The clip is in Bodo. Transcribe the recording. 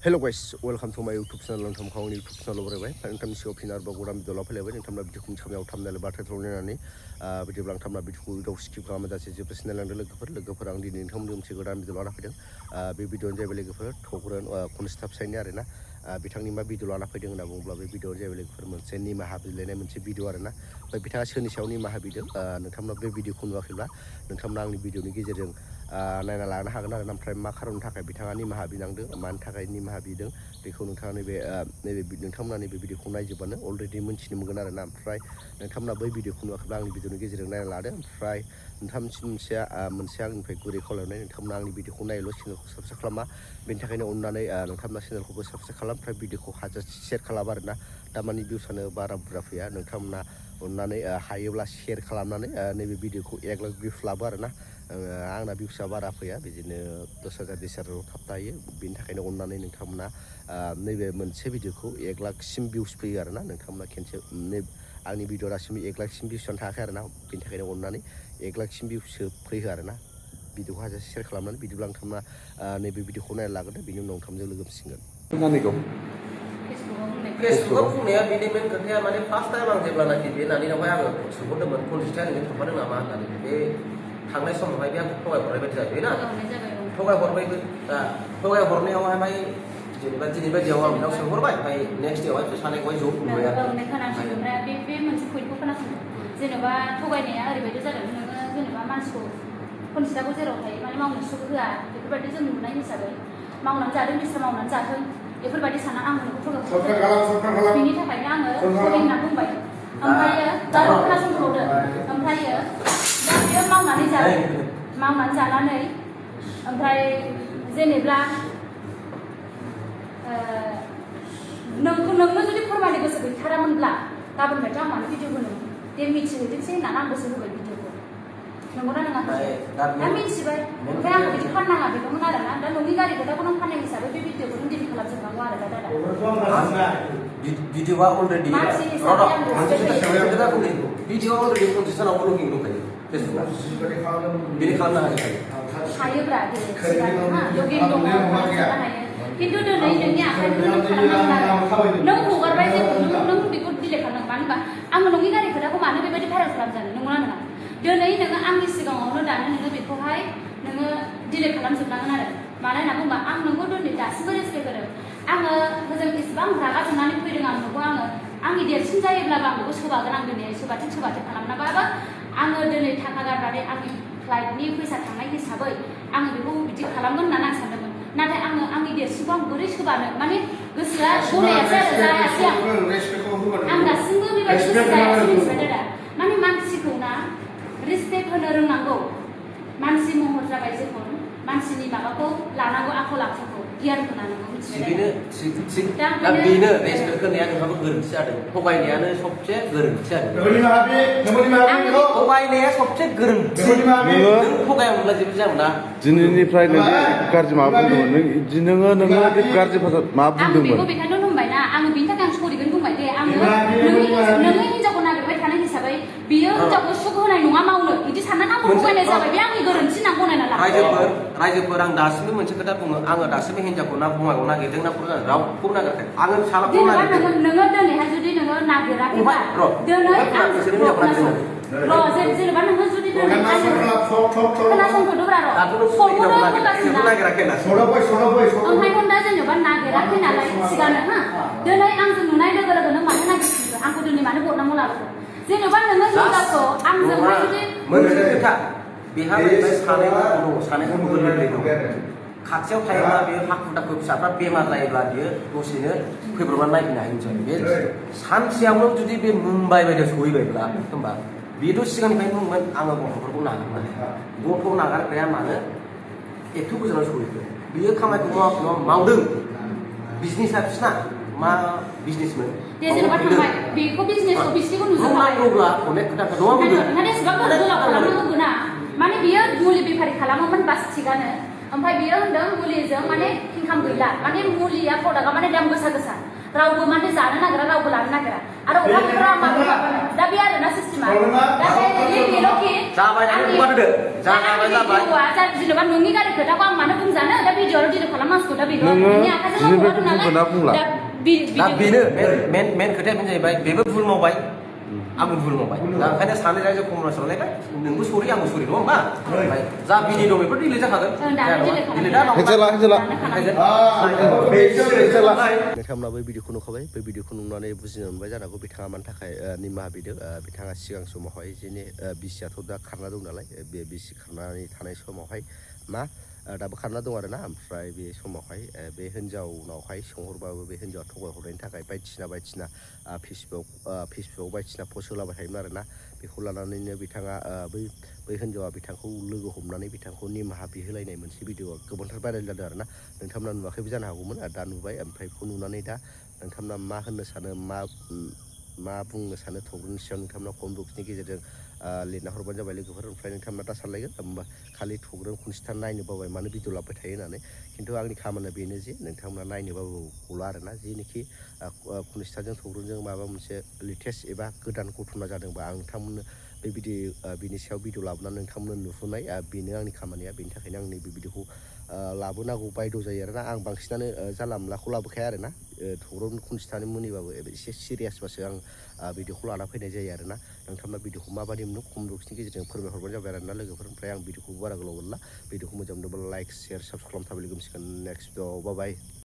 Hello guys, welcome to my YouTube channel. Nonton kau YouTube channel berapa? Nonton si opener baguram video apa lagi? Nonton video kum kami autam dalam baterai terlalu nani. Video belang tamna video ku video skip kami dah sejauh personal yang lega di nonton dia mesti guram video lana pideng. Video ni lega per thokuran konstap saya ni arena. Bitang ni mah video lana pideng na bung belah video ni lega per mesti ni mah habis lena mesti video arena. Bitang seni siau ni mah habis deng. Nonton video kum wakil nonton nang ni video ni kejar नायना लानो हागोन आरो ओमफ्राय मा खारननि थाखाय बिथाङा निमाहा बिनांदों मानि थाखाय निमाहा बिदों बेखौ नोंथाङा नैबे नोंथांमोना नैबे भिडिअखौ नायजोबानो अलरेडि मोनथिनो मोनगोन आरो ना ओमफ्राय नोंथांमोना बै भिडिअखौ नुवाखैब्ला आंनि भिडिअनि गेजेरजों नायना लादो ओमफ्राय नोंथांमोनसिम मोनसे आंनिफ्राय गुरै खावलायनाय नोंथांमोना आंनि भिडिअखौ नायल' चेनेलखौ साबस्क्राइब खालामा बेनि थाखायनो अननानै नोंथांमोना चेनेलखौबो साबस्क्राइब खालाम ओमफ्राय भिडिअखौ हाजासे शेयार खालाम आरो ना दामानि भिउसानो बारा बुरजा फैया नोंथांमोना अननानै हायोब्ला शेयार खालामनानै नैबे भिडिअखौ 1 लाख भिउस लाबो आरो ना आंना भिउसा बारा फैया बिदिनो 10,000 20,000 थाबथायो बेनि थाखायनो अननानै नोंथांमोना नैबे मोनसे भिडिअखौ 1 लाखसिम भिउस फैयो आरो ना नोंथांमोना खेनसे आंनि भिडिअ दासिम 1 लाखसिम भिउसानो थायाखै आरो ना बेनि थाखायनो अननानै 1 लाखसिम भिउसो फैयो आरो ना भिडिअखौ हाजासे शेयार खालामनानै बिदिब्ला नोंथांमोना नैबे भिडिअखौ नायना लाग्रोदो बिनि उनाव नोंथांजों लोगो मोनसिगोन फेसबुकआव बुंनाया बेनिमोन खोथाया माने फार्स्ट टाइम आं जेब्लानाखि बे नानिनावहाय आङो सोंहरदोंमोन कन्टेस्टआ ओरैनो थांफादों नामा होननानै बे थांनाय समावहाय बे आंखौ थगायहरनाय बायदि जाहैबाय ना थगायहरनायावहाय जेनेबा दिनै बायदियाव आं बिनाव सोंहरबाय ओमफ्राय नेक्स्ट डेआवहाय सानैखौहाय ज' बुंबाय आरो खोनासंदों बे मोनसे पइन्टखौ खोनासंदों जेनेबा थगायनाया ओरैबायदि जादों नोङो जेनेबा मानसिखौ कन्टेस्टआबो जेराव थायो माने मावनो सुख होआ बेफोरबायदि जों नुनाय हिसाबै मावनानै जादों बिस्रा मावनानै जाथों बेफोरबायदि साना आं नोंखौ थगायहरदों बिनि थाखायनो आङो थगाय होनना बुंबाय ओमफ्रायो दा खोनासंबावदो ओमफ्रायो दा बियो मावनानै जानानै ओमफ्राय जेनेब्ला नोंनो जुदि फोरमायनो गोसो गैथारामोनब्ला गाबोननिफ्रायथ' आं मानो भिडिअ होनो दे मिथिहोदोंसै होननानै आं गोसो होबाय भिडिअखौ नंगौना नङा दा मिथिबाय ओमफ्राय आं बिदि फाननाङा बेखौमोन आरो ना दा नोंनि गारि खोथाखौ नों फाननाय हिसाबै बे भिडिअखौ नों डिलिट खालामजोबनांगौ आरो दा भिडिअआ अलरेडि भिडिअआ अलरेडि कन्टेस्टआव लगिं दंखायो फेसबुकआव बिदि खालामनो हायोब्रा लगिं दङ खिन्थु दिनै नोंनि आखाइखौ नों खालामनांगोन आरो नों हगारबाय जेखौ नों बेखौ डिलिट खालामनांगौ मानो होनबा आङो नोंनि गारि खोथाखौ मानो बेबायदि भाइरेल खालामजानो नंगौना नङा दिनै नोङो आंनि सिगाङावनो दानो नोङो बेखौहाय नोङो डिलिट खालामजोबनांगोन आरो मानो होनना बुङोबा आं नोंखौ दिनै दासिमबो रेसपेक्ट होदों आङो हजों इसेबां रागा जोंनानै फैदों आं नोंखौ आंनि देरसिन जायोब्लाबो आं नोंखौ सोबागोन आं दिनै सोबाथिं खालामनाबाबो आङो दिनै थाखा गारनानै आंनि फ्लाइटनि फैसा थांनाय हिसाबै आङो बेखौ बिदि खालामगोन होननानै आं सानदोंमोन नाथाय आं देरसिनखौ आं बोरै सोबानो माने गोसोआ गनायासै आरो जायासै आं दासिमबो बेबायदि जायासै मिथिबाय दादा माने मानसिखौ ना रेसपेक्ट होनो रोंनांगौ मानसि महर जाबाय जेखौ मानसिनि माबाखौ लानांगौ आखल आखुखौ गियान होनांगौ मिथिबाय दा बेनो रेसपेक्ट होनाया नोंहाबो गोरोन्थि जादों थगायनायानो सबसे गोरोन्थि जादों थगायनाया सबसे गोरोन्थि नों थगायामोनब्ला जेबो जायामोन दिनैनिफ्राय नोङो गाज्रि माबा बुंदोंमोन नोङो गाज्रि भाषा माबा बुंदोंमोन आं बेखौनो बुंबायना आङो बिनि थाखाय आं सरिगोन बुंबाय दे आङो नोङो हिनजावखौ नागिरबाय थानाय हिसाबै बियो हिनजावखौ सुख होनाय नङा मावनो बिदि साननानै आंखौ थगायनाय जाबाय बे आंनि गोरोन्थि होनना गनायना ला रायजोफोर आं दासिमबो मोनसे खोथा बुङो आङो दासिमबो हिनजावखौ ना बङाइआव नागिरदों ना फुरा रावखौबो नागिराखै आङो फिसालाखौ नागिरदों नोङो दिनैहाय जुदि नोङो नागिराखैबा दिनै आं जेनेबा नोङो जुदि खोनासंथ'दोब्रा ओंखायनो दा जेनेबा नागिराखै नालाय थिगानो दिनै आंजों नुनाय लोगो लोगो नों मानो नागिरफिनखो आंखौ दिनै मानो बदनामाव लाबोखो जेनेबा नोङो हिनजावखौ आंजोंहाय जुदि मोनसे खोथा बेहा सानैबो गोरलै दं खाथियाव थायोब्ला बेयो हाखु दाखु फिसाफ्रा बेमार जायोब्ला बियो दसेनो फैब्रबनानै नायफैनो हायो मिथिबाय बे सानसेयावनो जुदि बे मुम्बाइ बायदियाव सहैबायब्ला होमबा बेथ' सिगांनिफ्रायनो बुंगोन आङो गथ'फोरखौ नागारनानै गथ' नागारग्राया मानो एथ' गोजानाव सहैखो बियो खामानिखौ मावदों बिजनेसा बिसिना मा बिजनेसमोन जेनेबा थांबाय बेखौ बिजनेसखौ बिसिनिखौ नुजोबबाय अब्ला अनेक खोथा नङा बुंदों नाथाय एसेबां गोलाव खालामनांगौ ना माने बियो मुलि बेफारि खालामोमोन बास थिगानो ओमफ्राय बियो होनदों मुलिजों माने इनकाम गैला माने मुलिया प्रडाक्टआ माने दाम गोसा रावबो माने जानो नागिरा रावबो लानो नागिरा आरो अखा बोथोराव माबा दा बे आरोना सिस्टेमा दा बेल'खि जाबाय नालाय बुंबाय दोदो जाबाय जेनेबा नोंनि गारि खोथाखौ आं मानो बुंजानो दा भिडिअ'आव डिलिट खालामनांसिगौ दा बेल' नोंनि आखाइजों हगारदों नालाय दा बेनो मेन खोथाया बेनो जाहैबाय बेबो भुल मावबाय आंबो भुल मावबाय दा ओंखायनो सानै रायजो कमनास लायबाय नोंबो सरि आंबो सरि नङा होमबा ओमफ्य जा बिनि दं बेफोर डिलिट जाखागोन नोंथांमोना बै भिडिअखौ नुखाबाय बै भिडिअखौ नुनानै बुजिनो मोनबाय जानो हागौ बिथाङा मानि थाखाय निमाहा बिदों बिथाङा सिगां समावहाय जेने बिसियाथ' दा खारना दं नालाय बे बिसि खारनानै थानाय समावहाय मा दाबो खारना दं आरोना ओमफ्राय बे समावहाय बे हिन्जावनावहाय सोंहरबाबो बे हिन्जावा थगायहरनायनि थाखाय बायदिसिना फेसबुक बायदिसिना पस्ट होलाबाय थायोमोन आरोना बेखौ लानानैनो बिथाङा बै हिन्जावा बिथांखौ लोगो हमनानै बिथांखौ निमाहा बिहोलायनाय मोनसे भिडिअ गोबांथार भाइरेल जादों आरोना नोंथांमोना नुवाखैबो जानो हागौमोन दा नुबाय ओमफ्राय बेखौ नुनानै दा नोंथांमोना मा होननो सानो मा बुंनो सानो थग्र'नि सायाव नोंथांमोना कमेन्ट बक्सनि गेजेरजों लिरना हरबानो जाबाय लोगोफोर ओमफ्राय नोंथांमोना दा सानलायगोन होमबा खालि थग्र'न खनसेथार नायनो बाबाय मानो भिडिअ लाबोबाय थायो होननानै खिन्थु आंनि खामानिया बेनो जे नोंथांमोना नायनोबाबो गला आरोना जेनोखि खनिस्थाजों थग्र'नजों माबा मोनसे लेटेस्ट एबा गोदान घटना जादोंबा आं नोंथांमोननो बे बिनि सायाव भिडिअ लाबोनानै नोंथांमोननो नुहोनाय बेनो आंनि खामानिया बेनि थाखायनो आं नैबे भिडिअखौ लाबोनांगौ बायद' जायो आरोना आं बांसिनानो जानला मोनलाखौ लाबोखाया आरोना थग्र'न खनसेथानो मोनैबाबो एसे सिरियासबासो आं भिडिअखौ लाना फैनाय जायो आरोना नोंथांमोना भिडिअखौ माबादि मोनो कमेन्ट बक्सनि गेजेरजों फोरमायहरबानो जाबाय आरोना लोगोफोर ओमफ्राय आं भिडिअखौ बारा गोलाव मोनला भिडिअखौ मोजां मोनोब्ला लाइक शेयार साबस्क्राइब खालामना थाबाय लोगो मोनसिगोन नेक्स्ट भिडिअ बाय